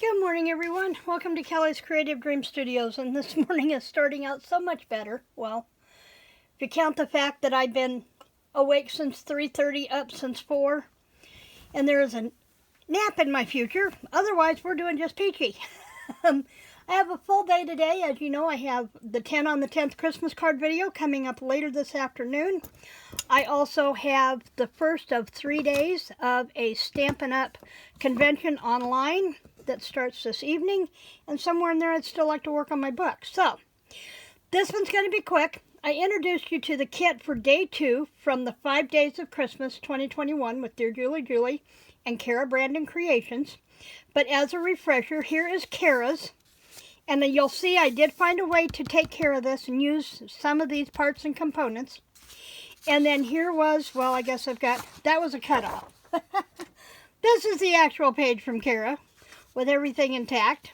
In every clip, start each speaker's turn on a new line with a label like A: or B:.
A: Good morning, everyone. Welcome to Kelly's Creative Dream Studios, and this morning is starting out so much better. Well, if you count the fact that I've been awake since 3:30, up since 4, and there is a nap in my future. Otherwise, we're doing just peachy. I have a full day today. As you know, I have the 10 on the 10th Christmas card video coming up later this afternoon. I also have the first of 3 days of a Stampin' Up! Convention online that starts this evening, and somewhere in there I'd still like to work on my book. So, this one's going to be quick. I introduced you to the kit for day 2 from the 5 Days of Christmas 2021 with Dearjuliejulie and Cara Brandon Creations. But as a refresher, here is Cara's. And then you'll see I did find a way to take care of this and use some of these parts and components. And then here was, well, I guess that was a cutoff. This is the actual page from Cara with everything intact.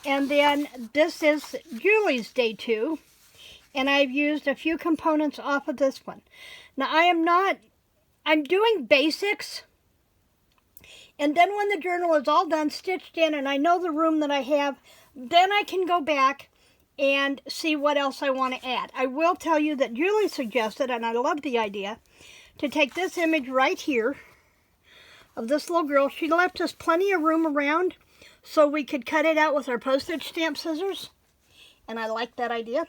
A: And then this is Julie's day 2. And I've used a few components off of this one. Now I'm doing basics. And then when the journal is all done, stitched in, and I know the room that I have, then I can go back and see what else I want to add. I will tell you that Julie suggested, and I love the idea, to take this image right here of this little girl. She left us plenty of room around so we could cut it out with our postage stamp scissors, and I like that idea.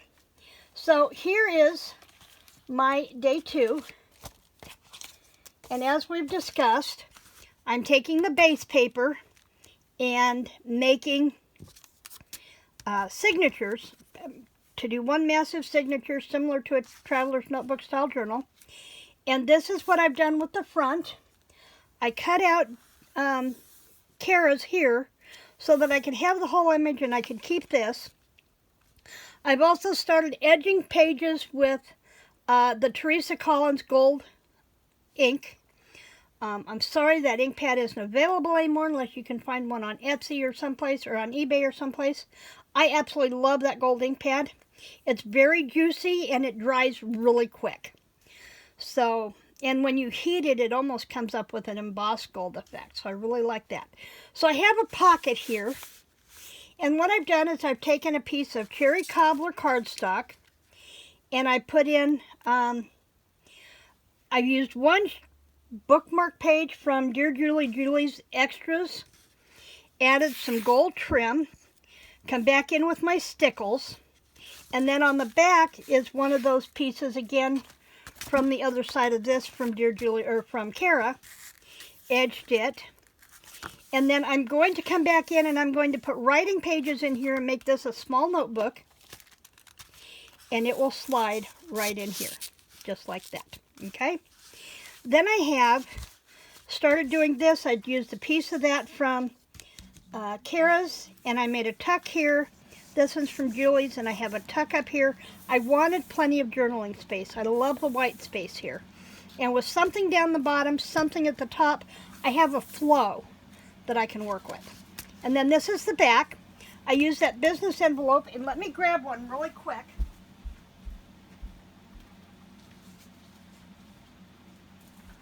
A: So here is my day 2, and as we've discussed, I'm taking the base paper and making signatures to do one massive signature similar to a traveler's notebook style journal. And this is what I've done with the front. I cut out Cara's here so that I can have the whole image and I can keep this. I've also started edging pages with the Teresa Collins gold ink. I'm sorry that ink pad isn't available anymore unless you can find one on Etsy or someplace, or on eBay or someplace. I absolutely love that gold ink pad. It's very juicy and it dries really quick. So, and when you heat it, it almost comes up with an embossed gold effect. So I really like that. So I have a pocket here. And what I've done is I've taken a piece of cherry cobbler cardstock and I put in, I've used one bookmark page from Dearjulie's Extras, added some gold trim, come back in with my stickles, and then on the back is one of those pieces again from the other side of this from from Cara, edged it, and then I'm going to come back in and I'm going to put writing pages in here and make this a small notebook, and it will slide right in here, just like that, okay? Then I have started doing this. I'd used a piece of that from Cara's, and I made a tuck here. This one's from Julie's, and I have a tuck up here. I wanted plenty of journaling space. I love the white space here. And with something down the bottom, something at the top, I have a flow that I can work with. And then this is the back. I use that business envelope, and let me grab one really quick.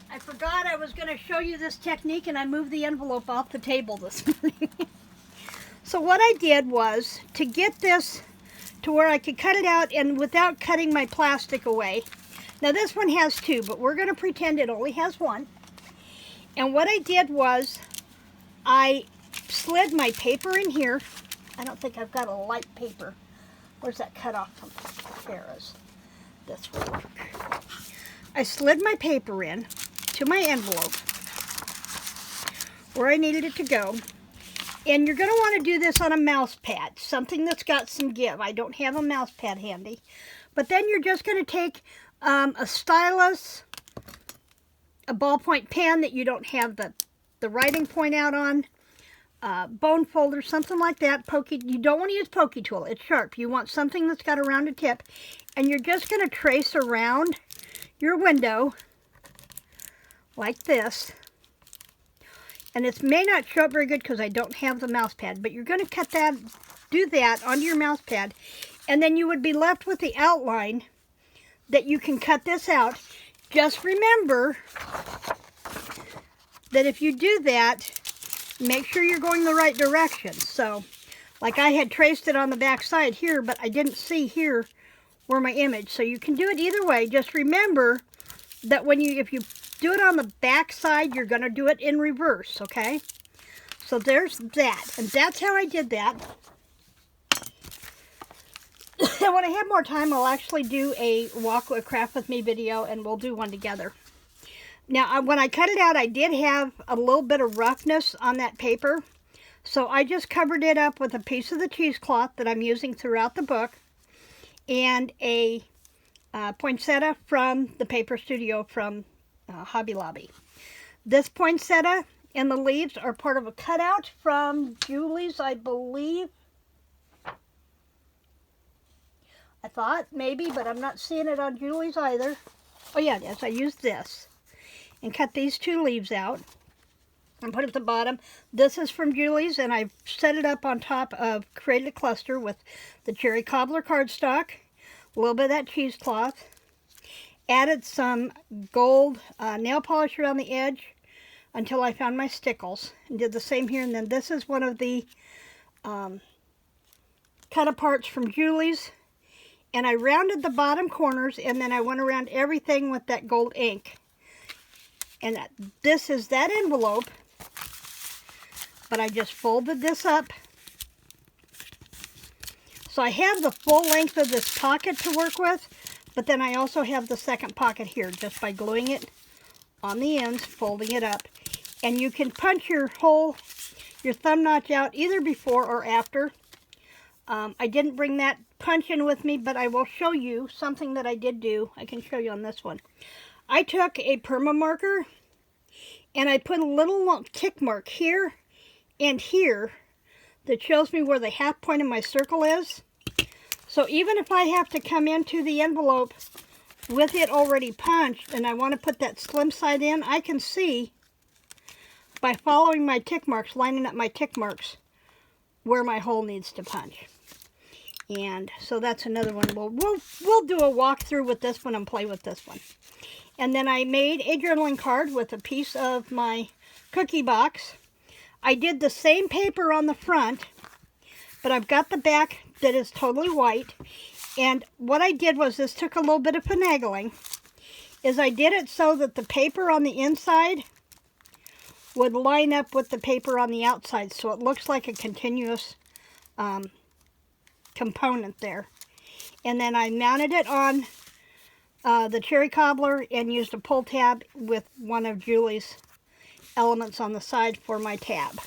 A: I forgot I was going to show you this technique, and I moved the envelope off the table this morning. So what I did was to get this to where I could cut it out and without cutting my plastic away. Now this one has 2, but we're going to pretend it only has 1. And what I did was I slid my paper in here. I don't think I've got a light paper. Where's that cut off from Cara's? This will work. I slid my paper in to my envelope where I needed it to go. And you're going to want to do this on a mouse pad, something that's got some give. I don't have a mouse pad handy. But then you're just going to take a stylus, a ballpoint pen that you don't have the writing point out on, bone folder, something like that. You don't want to use pokey tool. It's sharp. You want something that's got a rounded tip. And you're just going to trace around your window like this, and it may not show up very good because I don't have the mouse pad, but you're going to do that onto your mouse pad, and then you would be left with the outline that you can cut this out. Just remember that if you do that, make sure you're going the right direction. So, like I had traced it on the back side here, but I didn't see here where my image. So you can do it either way. Just remember that if you do it on the back side, you're going to do it in reverse, okay? So there's that. And that's how I did that. And when I have more time, I'll actually do a walk a craft with me video, and we'll do one together. Now, when I cut it out, I did have a little bit of roughness on that paper. So I just covered it up with a piece of the cheesecloth that I'm using throughout the book, and a poinsettia from the Paper Studio from Hobby Lobby. This poinsettia and the leaves are part of a cutout from Julie's, I believe. I thought maybe, but I'm not seeing it on Julie's either. Oh yeah, it is. I used this and cut these two leaves out and put it at the bottom. This is from Julie's, and I've set it up on top of, created a cluster with the cherry cobbler cardstock, a little bit of that cheesecloth, added some gold nail polish around the edge until I found my stickles, and did the same here. And then this is one of the cut aparts from Julie's, and I rounded the bottom corners, and then I went around everything with that gold ink. And this is that envelope, but I just folded this up. So I have the full length of this pocket to work with, but then I also have the second pocket here just by gluing it on the ends, folding it up. And you can punch your thumb notch out either before or after. I didn't bring that punch in with me, but I will show you something that I did do. I can show you on this one. I took a perma marker and I put a little tick mark here and here that shows me where the half point of my circle is. So even if I have to come into the envelope with it already punched and I want to put that slim side in, I can see by following my tick marks, lining up my tick marks, where my hole needs to punch. And so that's another one. We'll do a walkthrough with this one and play with this one. And then I made a journaling card with a piece of my cookie box. I did the same paper on the front, but I've got the back that is totally white. And what I did was, this took a little bit of finagling, is I did it so that the paper on the inside would line up with the paper on the outside, so it looks like a continuous component there. And then I mounted it on the cherry cobbler and used a pull tab with one of Julie's elements on the side for my tab.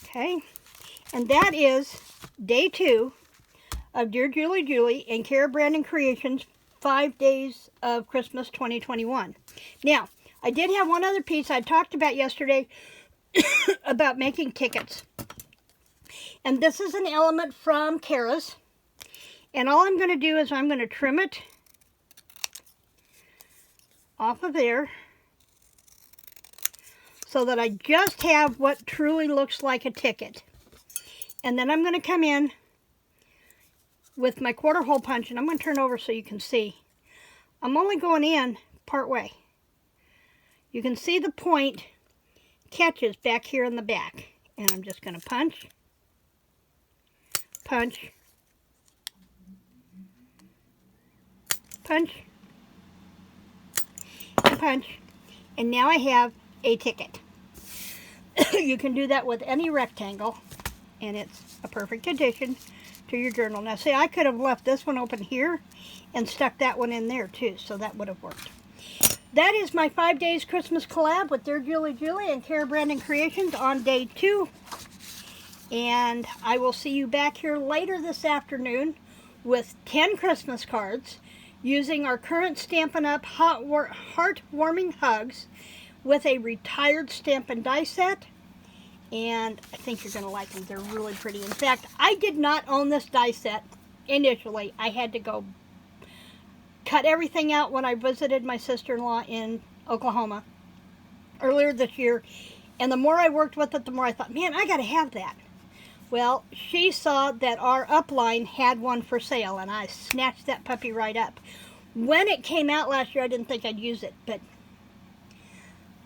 A: Okay, and that is day 2 of Dear Julie Julie and Cara Brandon Creations 5 Days of Christmas 2021. Now, I did have one other piece I talked about yesterday about making tickets. And this is an element from Cara's. And all I'm going to do is I'm going to trim it off of there so that I just have what truly looks like a ticket. And then I'm going to come in with my quarter hole punch, and I'm going to turn over so you can see. I'm only going in part way. You can see the point catches back here in the back. And I'm just going to punch, punch, punch, and punch. And now I have a ticket. You can do that with any rectangle, and it's a perfect addition to your journal. Now see, I could have left this one open here and stuck that one in there too, so that would have worked. That is my 5 days Christmas collab with Dearjuliejulie and Cara Brandon Creations on day 2. And I will see you back here later this afternoon with 10 Christmas cards using our current Stampin' Up! Heartwarming Hugs with a retired Stampin' Die set. And I think you're going to like them. They're really pretty. In fact, I did not own this die set initially. I had to go cut everything out when I visited my sister-in-law in Oklahoma earlier this year. And the more I worked with it, the more I thought, man, I got to have that. Well, she saw that our upline had one for sale, and I snatched that puppy right up. When it came out last year, I didn't think I'd use it, but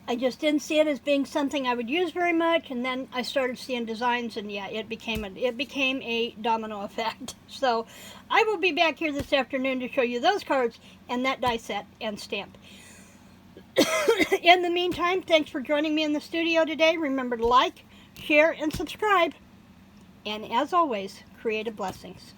A: I just didn't see it as being something I would use very much, and then I started seeing designs, and yeah, it became a domino effect. So I will be back here this afternoon to show you those cards and that die set and stamp. In the meantime, thanks for joining me in the studio today. Remember to like, share, and subscribe. And as always, creative blessings.